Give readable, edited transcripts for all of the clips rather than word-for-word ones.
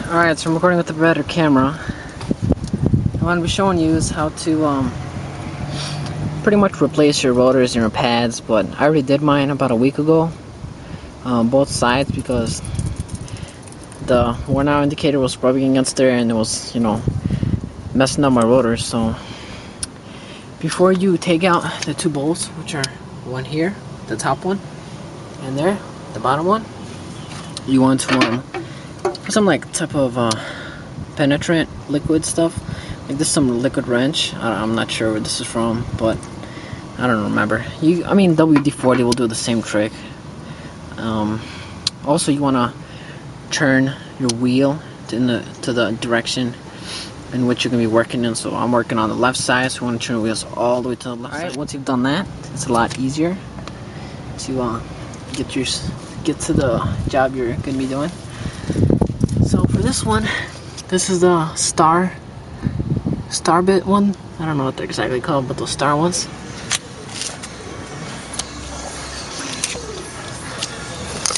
Alright, so I'm recording with a better camera. What I'm going to be showing you is how to pretty much replace your rotors and your pads, but I already did mine about a week ago, both sides, because the worn out indicator was rubbing against there and it was, messing up my rotors. So before you take out the two bolts, which are one here, the top one, and there, the bottom one, you want to put some type of penetrant liquid stuff. Like this is some liquid wrench. I'm not sure where this is from, but I don't remember. WD-40 will do the same trick. Also, you want to turn your wheel to the direction in which you're going to be working in. So I'm working on the left side, so you want to turn the wheels all the way to the left side. Once you've done that, it's a lot easier to get to the job you're going to be doing. So for this one, this is the star bit one. I don't know what they're exactly called, but those star ones.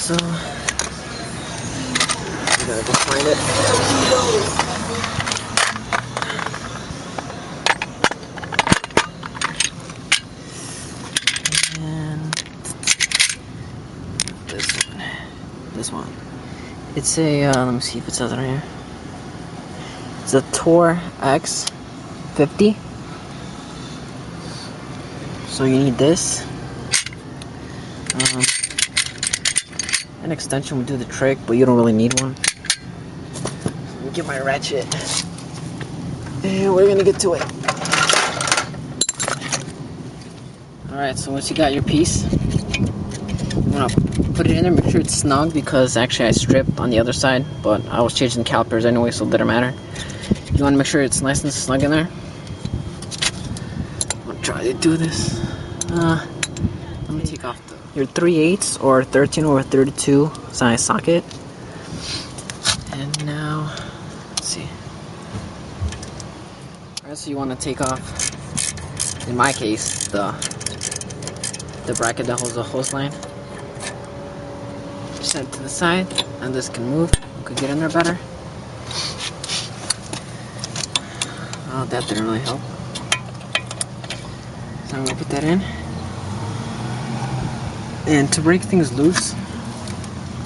So I gotta go find it. And this one. It's a let me see if it says it right here. It's a Tor X50. So you need this. An extension would do the trick, but you don't really need one. So let me get my ratchet, and we're gonna get to it. Alright, so once you got your piece, you wanna put it in there, make sure it's snug, because actually I stripped on the other side, but I was changing the calipers anyway, so it didn't matter. You wanna make sure it's nice and snug in there. I'm gonna try to do this. Let me take off your 3/8 or 13 or 32 size socket. And now, let's see. Alright, so you want to take off, in my case, the bracket that holds the hose line. Set it to the side, and this can move. You could get in there better. Oh, that didn't really help. So I'm gonna put that in. And to break things loose,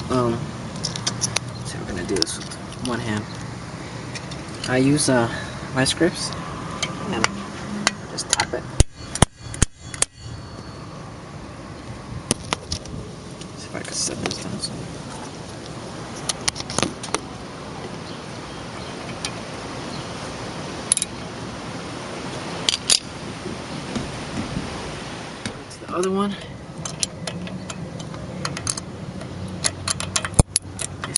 so we're gonna do this with one hand. I use vice grips and just tap it. See if I can set this down. To the other one.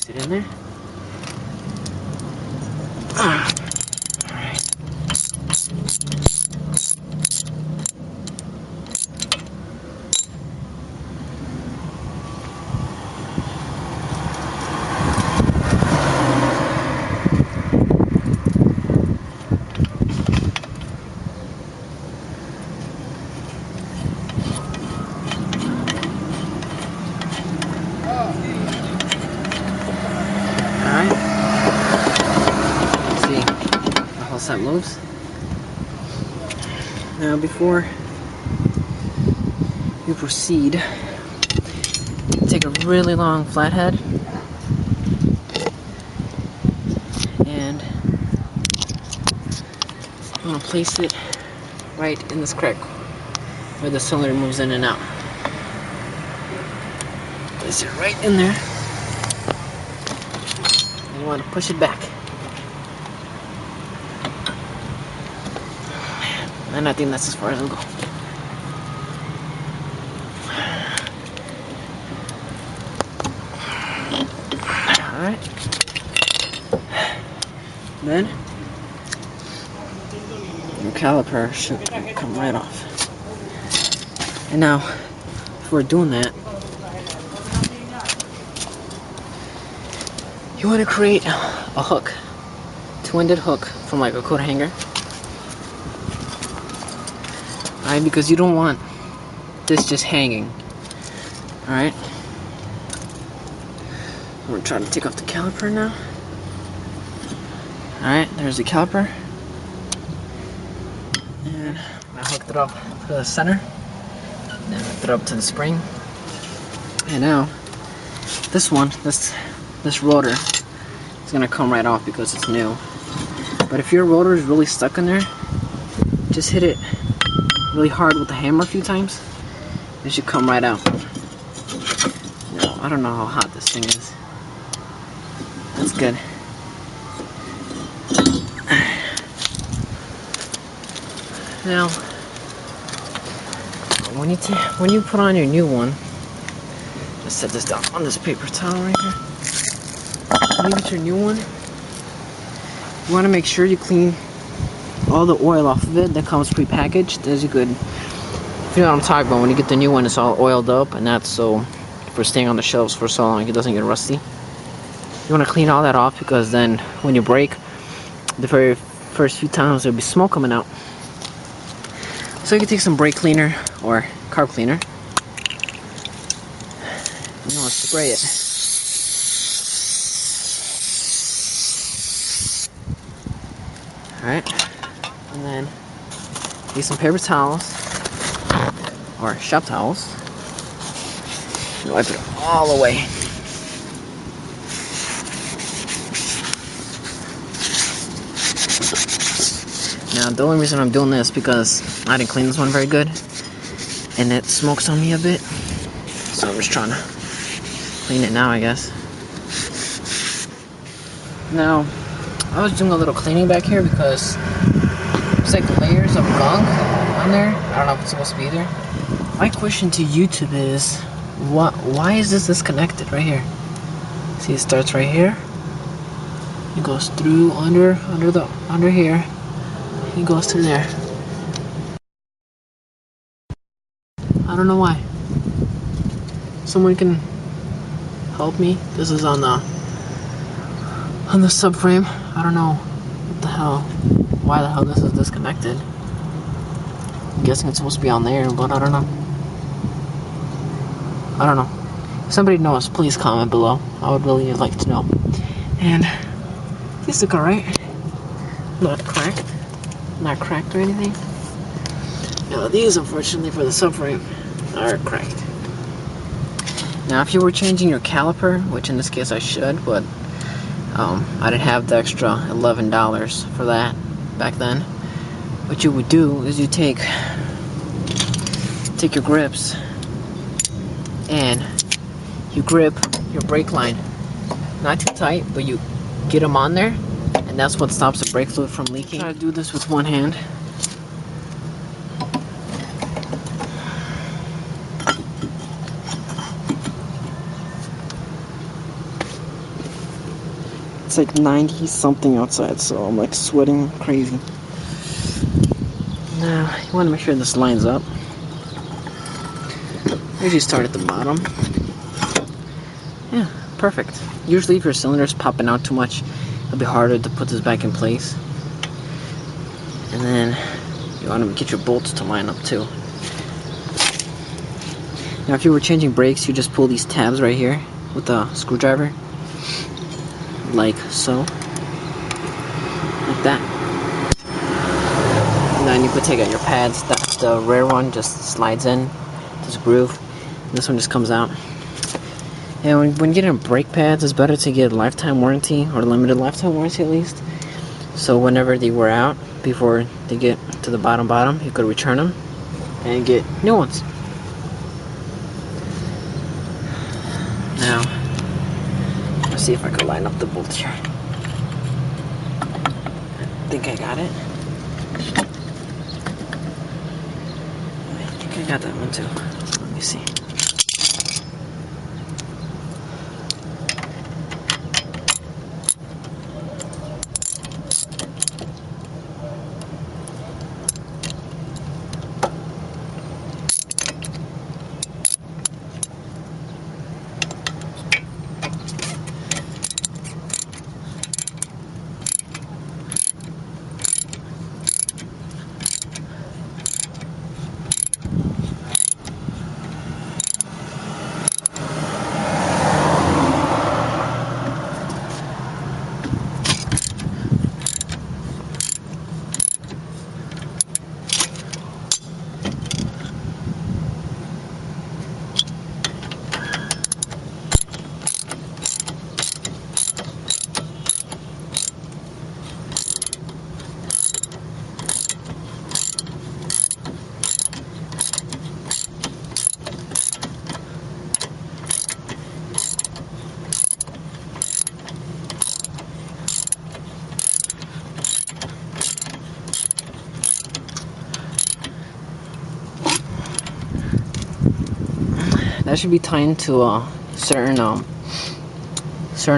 It in there. Alright. That moves. Now before you proceed, take a really long flathead and I'm going to place it right in this crack where the cylinder moves in and out. Place it right in there, and you want to push it back. And I think that's as far as it'll go. Alright. Then your caliper should come right off. And now, if we're doing that, you want to create a hook, two-ended hook from like a coat hanger. Alright, because you don't want this just hanging. Alright. I'm gonna try to take off the caliper now. Alright, there's the caliper. And I hooked it up to the center. And hooked it up to the spring. And now, this one, this rotor is gonna come right off because it's new. But if your rotor is really stuck in there, just hit it really hard with the hammer a few times. It should come right out. Now, I don't know how hot this thing is. That's good. Now, when you put on your new one, let's set this down on this paper towel right here. When you get your new one, you want to make sure you clean all the oil off of it that comes pre-packaged. As you could, if you know what I'm talking about, when you get the new one, it's all oiled up, and that's so for staying on the shelves for so long it doesn't get rusty. You want to clean all that off because then when you brake, the very first few times there'll be smoke coming out. So you can take some brake cleaner or carb cleaner. You want to spray it. Alright, and then use some paper towels or shop towels and wipe it all away. Now the only reason I'm doing this is because I didn't clean this one very good and it smokes on me a bit, so I'm just trying to clean it now, I guess. Now I was doing a little cleaning back here because it's like layers of gunk on there. I don't know if it's supposed to be there. My question to YouTube is, why is this disconnected right here? See, it starts right here. It goes through under here. It goes through there. I don't know why. Someone can help me. This is on the subframe. I don't know what the hell, why the hell this is disconnected. I'm guessing it's supposed to be on there, but I don't know. I don't know. If somebody knows, please comment below. I would really like to know. And these look alright. Not cracked. Not cracked or anything. Now these, unfortunately, for the subframe are cracked. Now if you were changing your caliper, which in this case I should, but I didn't have the extra $11 for that back then. What you would do is you take your grips and you grip your brake line, not too tight, but you get them on there, and that's what stops the brake fluid from leaking. Try to do this with one hand. It's like 90 something outside, so I'm like sweating crazy. Now, you want to make sure this lines up. Usually start at the bottom. Yeah, perfect. Usually if your cylinder's popping out too much, it'll be harder to put this back in place. And then you want to get your bolts to line up too. Now if you were changing brakes, you just pull these tabs right here with a screwdriver. Like so. Like that. And then you could take out your pads. The rear one just slides in. This groove. This one just comes out. And when getting brake pads, it's better to get a lifetime warranty, or limited lifetime warranty at least. So whenever they wear out, before they get to the bottom, you could return them and get new ones. Now, let's see if I can line up the bolts here. I think I got it. I think I got that one too. Let me see. that should be tightened to a certain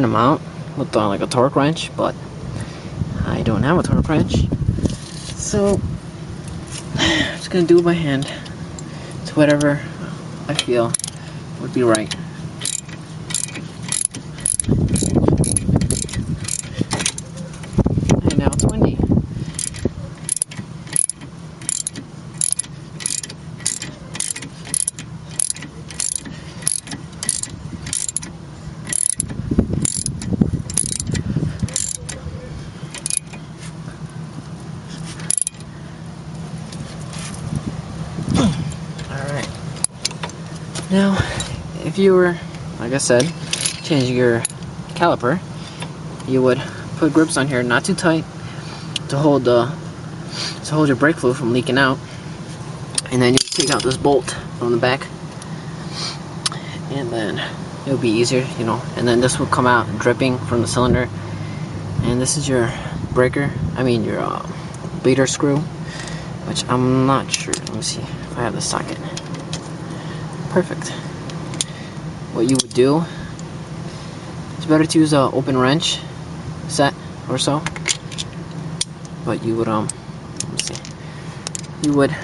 amount with like a torque wrench, but I don't have a torque wrench, so I'm just gonna do it by hand. It's whatever I feel would be right. And now it's windy. Alright. Now, if you were, like I said, changing your caliper, you would put grips on here, not too tight, to hold your brake fluid from leaking out. And then you take out this bolt from the back, and then it'll be easier, you know. And then this will come out dripping from the cylinder. And this is your breaker. I mean your bleeder screw, which I'm not sure. Let me see if I have the socket. Perfect. What you would do, it's better to use an open wrench set or so, but you would let me see, you would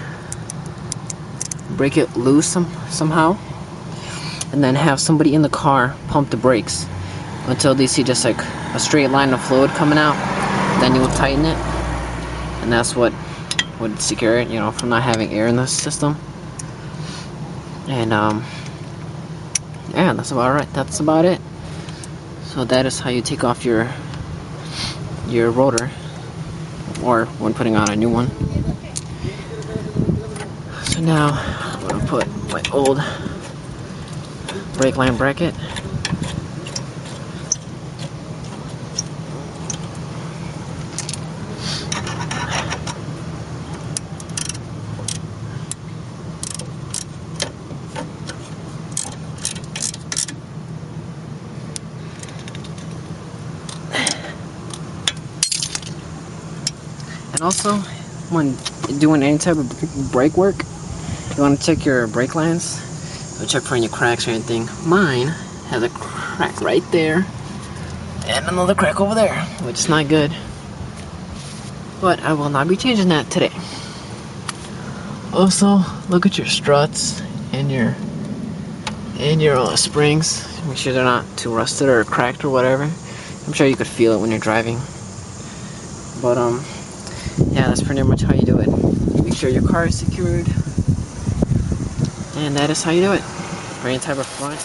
break it loose somehow, and then have somebody in the car pump the brakes until they see just like a straight line of fluid coming out. Then you will tighten it, and that's what would secure it, you know, from not having air in the system. And yeah, that's about it. So that is how you take off your rotor, or when putting on a new one. So now I'm gonna put my old brake line bracket. And also, when doing any type of brake work, you want to check your brake lines. So check for any cracks or anything. Mine has a crack right there, and another crack over there, which is not good. But I will not be changing that today. Also, look at your struts and your springs. Make sure they're not too rusted or cracked or whatever. I'm sure you could feel it when you're driving. But yeah, that's pretty much how you do it. Make sure your car is secured, and that is how you do it for any type of front.